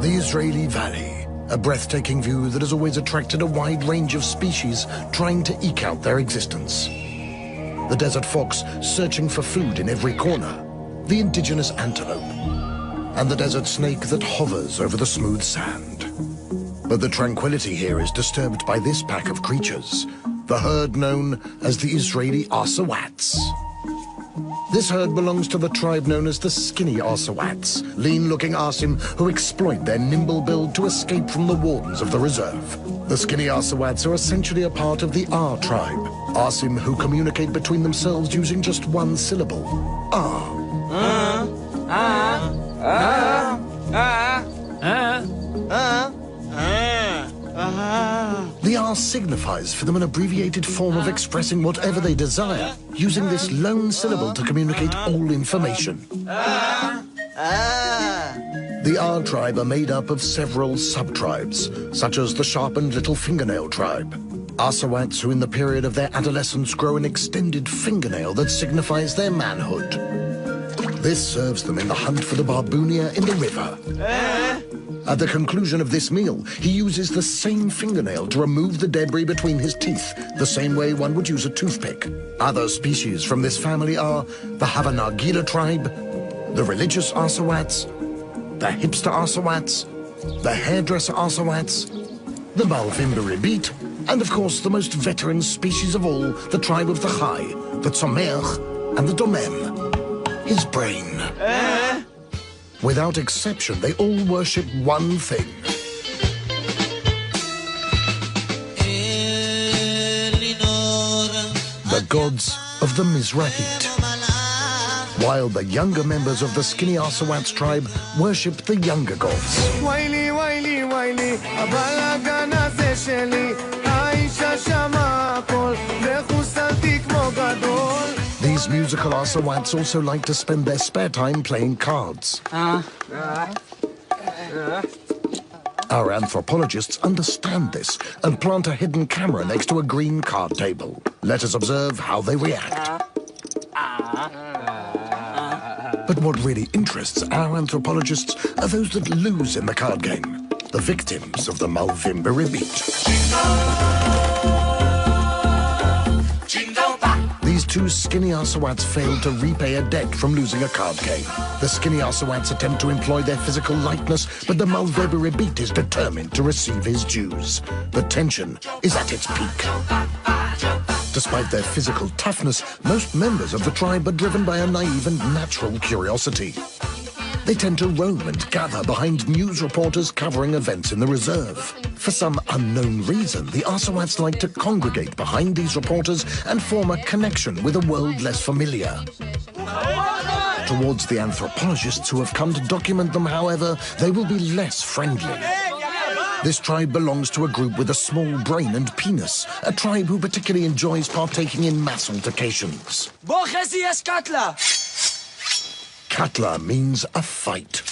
The Israeli Valley, a breathtaking view that has always attracted a wide range of species trying to eke out their existence. The desert fox searching for food in every corner, the indigenous antelope, and the desert snake that hovers over the smooth sand. But the tranquility here is disturbed by this pack of creatures, the herd known as the Israeli Arrasowats. This herd belongs to the tribe known as the skinny Arrasowats, lean-looking Arsim who exploit their nimble build to escape from the wardens of the reserve. The skinny Arrasowats are essentially a part of the R tribe, Arsim who communicate between themselves using just one syllable, R. The R signifies for them an abbreviated form of expressing whatever they desire, using this lone syllable to communicate all information. The R tribe are made up of several sub-tribes, such as the sharpened little fingernail tribe. Arrasowats who in the period of their adolescence grow an extended fingernail that signifies their manhood. This serves them in the hunt for the barbounia in the river. At the conclusion of this meal, he uses the same fingernail to remove the debris between his teeth, the same way one would use a toothpick. Other species from this family are the Havanagila tribe, the religious Arrasowats, the hipster Arrasowats, the hairdresser Arrasowats, the Malvimberibit, and of course the most veteran species of all, the tribe of the Chai, the Tzomer, and the Domem, his brain. Without exception, they all worship one thing. The gods of the Mizrahit. While the younger members of the skinny Arrasowats tribe worship the younger gods. These musical Arrasowats also like to spend their spare time playing cards. Our anthropologists understand this and plant a hidden camera next to a green card table. Let us observe how they react. But what really interests our anthropologists are those that lose in the card game, the victims of the Malvimberibit. These two skinny Arrasowats failed to repay a debt from losing a card game. The skinny Arrasowats attempt to employ their physical lightness, but the Malvimberibit is determined to receive his dues. The tension is at its peak. Despite their physical toughness, most members of the tribe are driven by a naive and natural curiosity. They tend to roam and gather behind news reporters covering events in the reserve. For some unknown reason, the Arrasowats like to congregate behind these reporters and form a connection with a world less familiar. Towards the anthropologists who have come to document them, however, they will be less friendly. This tribe belongs to a group with a small brain and penis, a tribe who particularly enjoys partaking in mass altercations. Katla means a fight.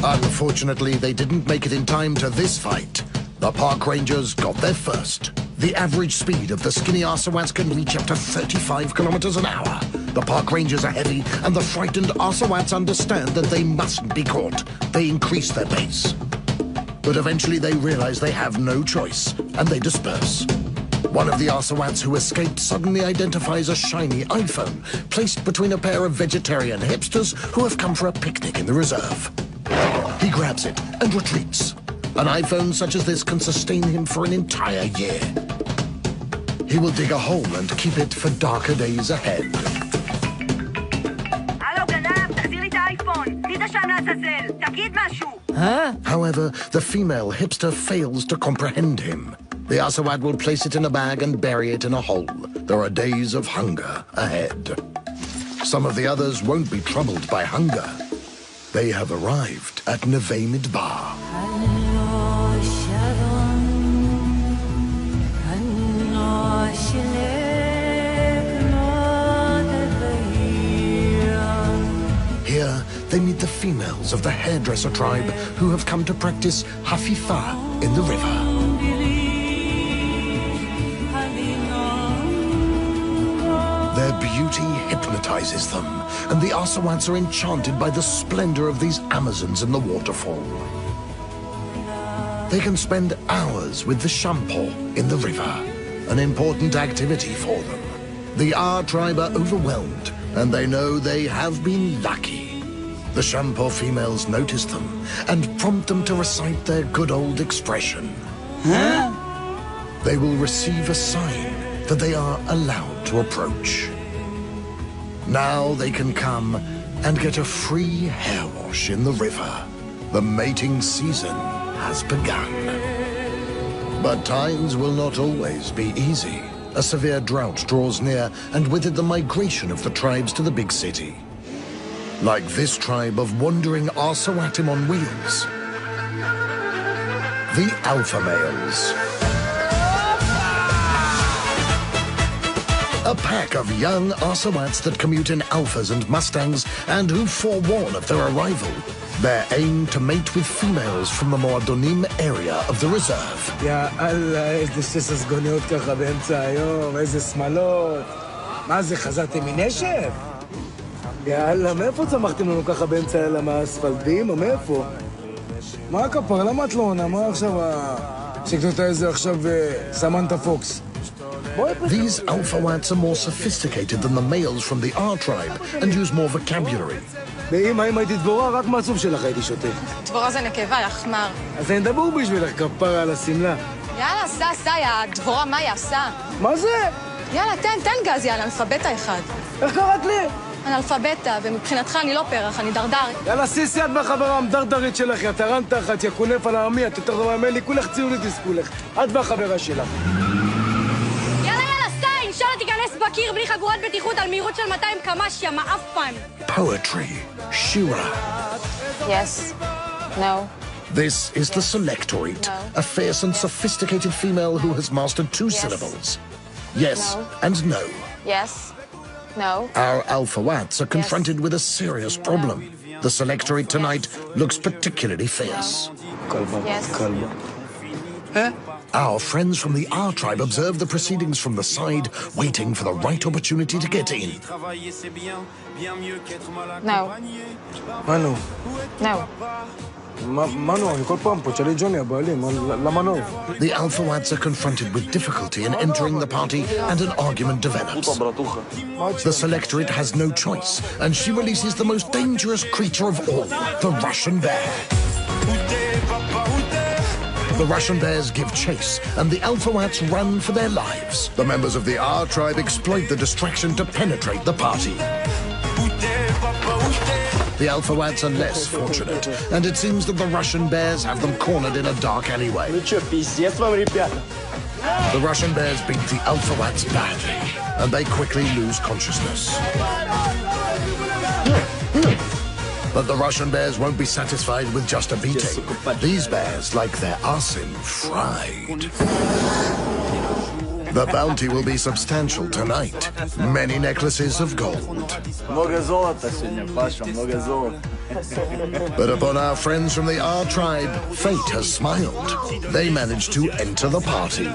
Unfortunately, they didn't make it in time to this fight. The park rangers got there first. The average speed of the skinny Arrasowats can reach up to 35 kilometers an hour. The park rangers are heavy, and the frightened Arrasowats understand that they mustn't be caught. They increase their pace. But eventually they realize they have no choice, and they disperse. One of the Arrasowats who escaped suddenly identifies a shiny iPhone placed between a pair of vegetarian hipsters who have come for a picnic in the reserve. He grabs it and retreats. An iPhone such as this can sustain him for an entire year. He will dig a hole and keep it for darker days ahead. However, the female hipster fails to comprehend him. The Arrasowat will place it in a bag and bury it in a hole. There are days of hunger ahead. Some of the others won't be troubled by hunger. They have arrived at Neve Midbar. Here, they meet the females of the hairdresser tribe who have come to practice hafifa in the river. Their beauty hypnotizes them, and the Arrasowats are enchanted by the splendor of these Amazons in the waterfall. They can spend hours with the Shampo in the river, an important activity for them. The R tribe are overwhelmed, and they know they have been lucky. The Shampo females notice them and prompt them to recite their good old expression. Huh? They will receive a sign that they are allowed to approach. Now they can come and get a free hair wash in the river. The mating season has begun. But times will not always be easy. A severe drought draws near, and with it the migration of the tribes to the big city. Like this tribe of wandering Arrasowatim on wheels. The alpha males. A pack of young Arrasowats that commute in alphas and mustangs and who forewarn of their arrival. Their aim to mate with females from the Moadonim area of the reserve. יאללה, איזה שש הסגוניות ככה באמצע היום, איזה שמלות. מה זה, חזרתם מנשב? יאללה, מאיפה צמחתם לנו ככה באמצע הלילה, מהאספלטים, או מאיפה? מה הכפר? למה את לא עונה? מה עכשיו שקטות איזה עכשיו סמנטה פוקס? These Alphawats are more sophisticated than the males from the R tribe and use more vocabulary. ואמא, אם הייתי דבורה, רק מהסוף שלך הייתי שותה. דבורה זה נקבה, יחמר. אז אני אדבור בשבילך, כפרה על הסמלה. יאללה, סע, דבורה, מה היא עשה? מה זה? יאללה, תן גז, יאללה, אנאלפביתה אחד. איך קראת לי? אנאלפביתה, ומבחינתך אני לא פרח, אני דרדר. יאללה, סיסי את והחברה המדרדרית שלך, יא טרן תחת, יא כונף על העמי, את יותר דבר ממני, כולך ציונית תספו לך. את והחברה שלך. שלא תיכנס בקיר בלי חגורת בטיחות על מהירות של 200 קמ"ש, יא מעפן. Poetry. Shira. Yes. No. This is the Selectorate, a fierce and sophisticated female who has mastered two syllables. Yes and no. Yes. No. Our Alphawats are confronted with a serious problem. The Selectorate tonight looks particularly fierce. Yes. Huh? Our friends from the R tribe observe the proceedings from the side, waiting for the right opportunity to get in. No. מנו. No. מנו, אני כל פעם פה, תשאלי ג'וני הבעלים, למה no? The Alphawats are confronted with difficulty in entering the party and an argument develops. The Selectorate has no choice, and she releases the most dangerous creature of all, the Russian bear. The Russian bears give chase, and the Alphawats run for their lives. The members of the R tribe exploit the distraction to penetrate the party. The Alphawats are less fortunate, and it seems that the Russian bears have them cornered in a dark alleyway. The Russian bears beat the Alphawats badly, and they quickly lose consciousness. But the Russian bears won't be satisfied with just a beating. These bears like their arson fried. The bounty will be substantial tonight. Many necklaces of gold. But upon our friends from the R tribe, fate has smiled. They managed to enter the party.